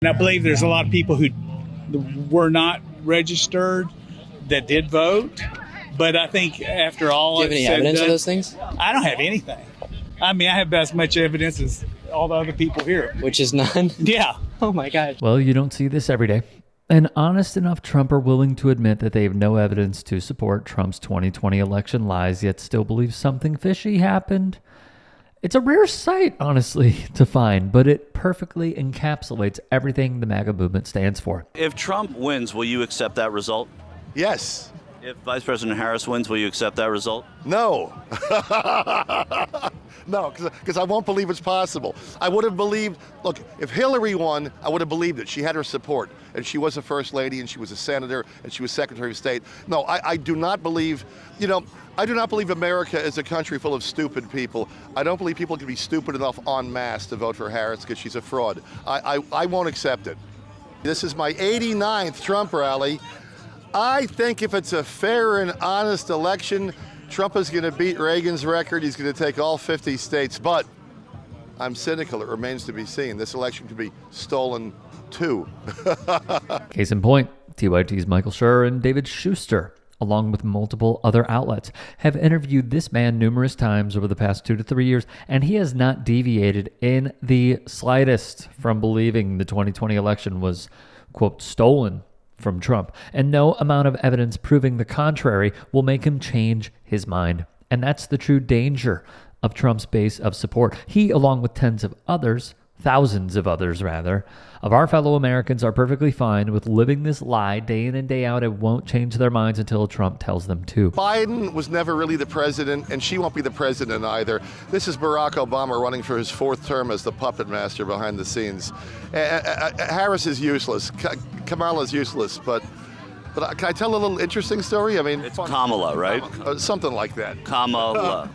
And I believe there's a lot of people who were not registered that did vote. But I think after all, do you have any evidence of those things? I don't have anything. I mean, I have as much evidence as all the other people here. Which is none? Yeah. Oh my gosh. Well, you don't see this every day. And honest enough Trump are willing to admit that they have no evidence to support Trump's 2020 election lies, yet still believe something fishy happened. It's a rare sight, honestly, to find, but it perfectly encapsulates everything the MAGA movement stands for. If Trump wins, will you accept that result? Yes. If Vice President Harris wins, will you accept that result? No. No, because I won't believe it's possible. I would have believed, look, if Hillary won, I would have believed it. She had her support, and she was a first lady, and she was a senator, and she was Secretary of State. No, I do not believe, I do not believe America is a country full of stupid people. I don't believe people can be stupid enough en masse to vote for Harris because she's a fraud. I won't accept it. This is my 89th Trump rally. I think if it's a fair and honest election, Trump is going to beat Reagan's record. He's going to take all 50 states. But I'm cynical. It remains to be seen. This election could be stolen too. Case in point, TYT's Michael Schur and David Schuster, along with multiple other outlets, have interviewed this man numerous times over the past 2 to 3 years, and he has not deviated in the slightest from believing the 2020 election was, quote, stolen from Trump, and no amount of evidence proving the contrary will make him change his mind. And that's the true danger of Trump's base of support. He, along with thousands of others rather, of our fellow Americans are perfectly fine with living this lie day in and day out and won't change their minds until Trump tells them to. Biden was never really the president, and she won't be the president either. This is Barack Obama running for his 4th term as the puppet master behind the scenes. Harris is useless. Kamala's useless, but can I tell a little interesting story? I mean, It's Kamala, right? Something like that. Kamala.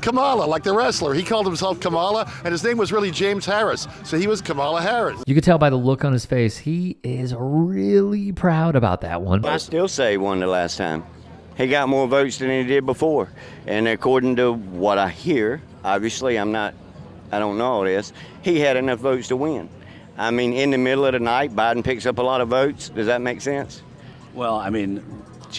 Kamala, like the wrestler. He called himself Kamala, and his name was really James Harris. So he was Kamala Harris. You could tell by the look on his face, he is really proud about that one. I still say he won the last time. He got more votes than he did before. And according to what I hear, obviously I don't know all this, he had enough votes to win. I mean, in the middle of the night, Biden picks up a lot of votes. Does that make sense? Well, I mean,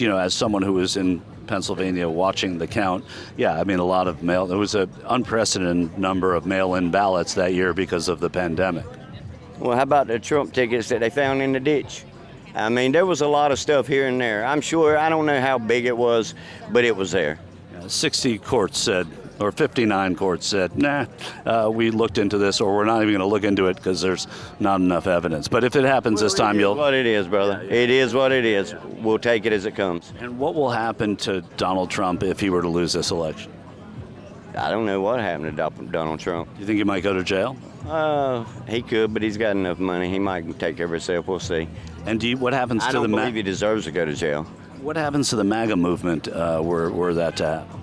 as someone who was in Pennsylvania watching the count, yeah, I mean, there was an unprecedented number of mail-in ballots that year because of the pandemic. Well, how about the Trump tickets that they found in the ditch? I mean, there was a lot of stuff here and there. I'm sure, I don't know how big it was, but it was there. 60 courts said, or 59 courts said, we looked into this, or we're not even going to look into it because there's not enough evidence. But if it happens this time, you'll... It is what it is, brother. Yeah. It is what it is. We'll take it as it comes. And what will happen to Donald Trump if he were to lose this election? I don't know what happened to Donald Trump. You think he might go to jail? He could, but he's got enough money. He might take care of himself. We'll see. And what happens to the... I don't believe he deserves to go to jail. What happens to the MAGA movement were that to happen?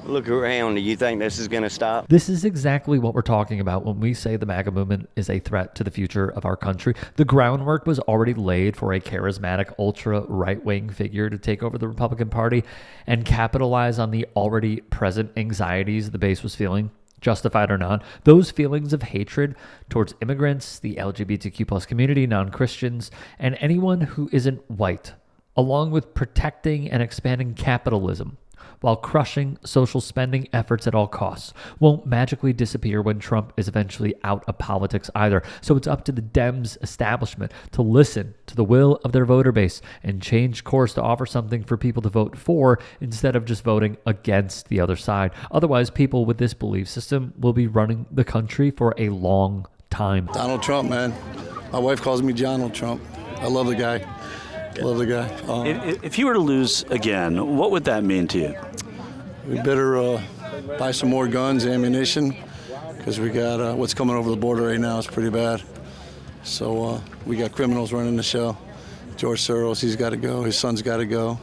Look around. Do you think this is going to stop? This is exactly what we're talking about when we say the MAGA movement is a threat to the future of our country. The groundwork was already laid for a charismatic, ultra-right-wing figure to take over the Republican Party and capitalize on the already present anxieties the base was feeling, justified or not. Those feelings of hatred towards immigrants, the LGBTQ plus community, non-Christians, and anyone who isn't white, along with protecting and expanding capitalism while crushing social spending efforts at all costs, won't magically disappear when Trump is eventually out of politics either. So it's up to the Dems establishment to listen to the will of their voter base and change course to offer something for people to vote for instead of just voting against the other side. Otherwise, people with this belief system will be running the country for a long time. Donald Trump, man. My wife calls me Donald Trump. I love the guy. Love the guy. If he were to lose again, what would that mean to you? We better buy some more guns, ammunition, because we got what's coming over the border right now is pretty bad. So we got criminals running the show. George Soros, he's got to go. His son's got to go.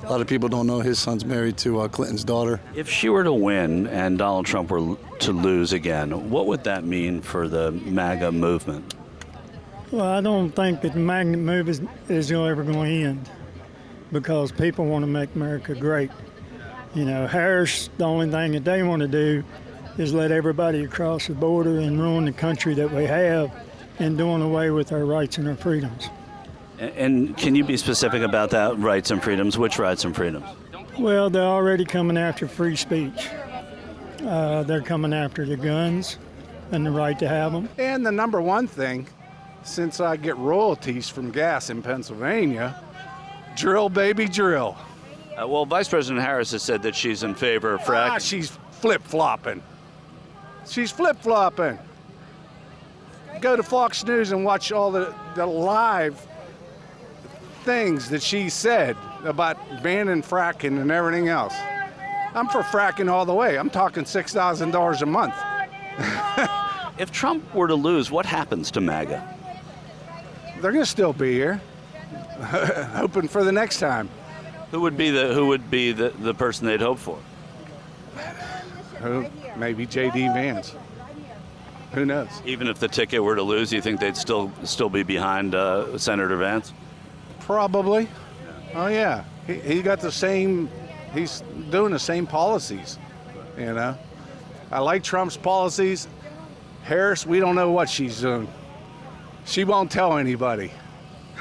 A lot of people don't know his son's married to Clinton's daughter. If she were to win and Donald Trump were to lose again, what would that mean for the MAGA movement? Well, I don't think that the MAGA movement is ever going to end because people want to make America great. Harris, the only thing that they want to do is let everybody across the border and ruin the country that we have. and doing away with our rights and our freedoms. And can you be specific about that, rights and freedoms? Which rights and freedoms? Well, they're already coming after free speech. They're coming after the guns and the right to have them. And the number one thing, since I get royalties from gas in Pennsylvania, drill, baby, drill. Well, Vice President Harris has said that she's in favor of fracking. She's flip-flopping. She's flip-flopping. Go to Fox News and watch all the live things that she said about banning fracking and everything else. I'm for fracking all the way. I'm talking $6,000 a month. If Trump were to lose, what happens to MAGA? They're going to still be here, hoping for the next time. Who would be the person they'd hope for? Maybe J.D. Vance. Who knows? Even if the ticket were to lose, you think they'd still be behind Senator Vance? Probably. Oh yeah, he got the same. He's doing the same policies. You know, I like Trump's policies. Harris, we don't know what she's doing. She won't tell anybody.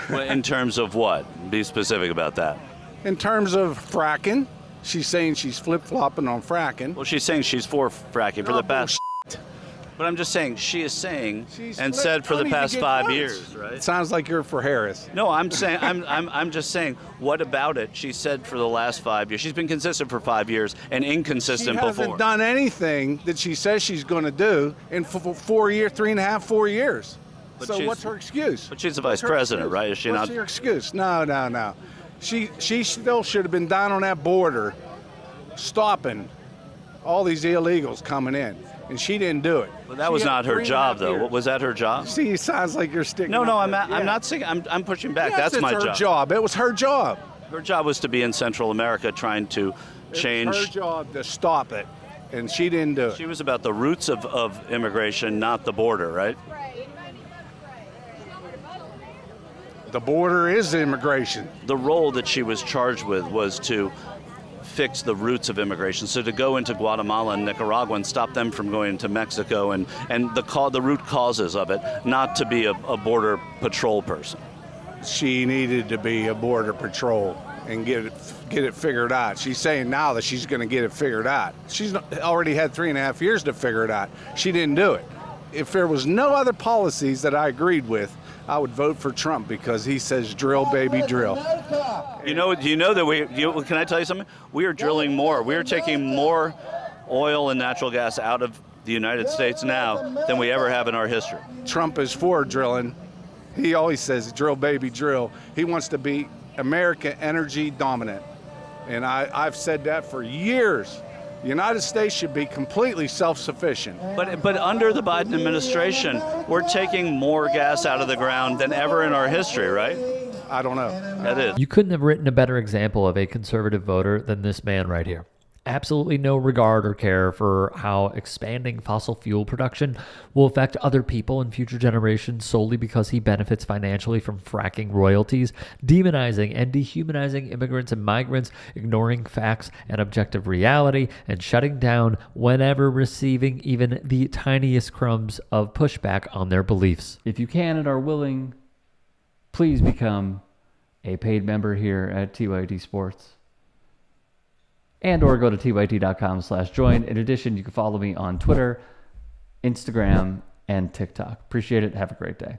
Well, in terms of what? Be specific about that. In terms of fracking, she's saying she's flip-flopping on fracking. Well, she's saying she's for fracking for the past. But I'm just saying, she is saying and said for the past 5 years, right? It sounds like you're for Harris. No, I'm saying I'm just saying, what about it? She said for the last 5 years. She's been consistent for 5 years and inconsistent before. She hasn't done anything that she says she's going to do in 4 years, 3.5, 4 years. But so what's her excuse? But she's the vice president, right? Is she not? What's her excuse? No. She still should have been down on that border, stopping all these illegals coming in, and she didn't do it. Well, that was not her job, though. Was that her job? See, it sounds like you're sticking. No, I'm not saying. I'm pushing back. Yes, that's my it's her job. It was her job. Her job was to be in Central America trying to change. It was her job to stop it, and she didn't do it. She was about the roots of immigration, not the border, right? The border is immigration. The role that she was charged with was to fix the roots of immigration. So to go into Guatemala and Nicaragua and stop them from going to Mexico and the root causes of it, not to be a border patrol person. She needed to be a border patrol and get it figured out. She's saying now that she's going to get it figured out. She's already had 3.5 years to figure it out. She didn't do it. If there was no other policies that I agreed with, I would vote for Trump because he says drill, baby, drill. Do you know that can I tell you something? We are drilling more. We are taking more oil and natural gas out of the United States now than we ever have in our history. Trump is for drilling. He always says drill, baby, drill. He wants to be America energy dominant. And I've said that for years. The United States should be completely self-sufficient. But under the Biden administration, we're taking more gas out of the ground than ever in our history, right? I don't know. That is. You couldn't have written a better example of a conservative voter than this man right here. Absolutely no regard or care for how expanding fossil fuel production will affect other people in future generations solely because he benefits financially from fracking royalties, demonizing and dehumanizing immigrants and migrants, ignoring facts and objective reality, and shutting down whenever receiving even the tiniest crumbs of pushback on their beliefs. If you can and are willing, please become a paid member here at TYT Sports. And or go to tyt.com/join. In addition, you can follow me on Twitter, Instagram, and TikTok. Appreciate it. Have a great day.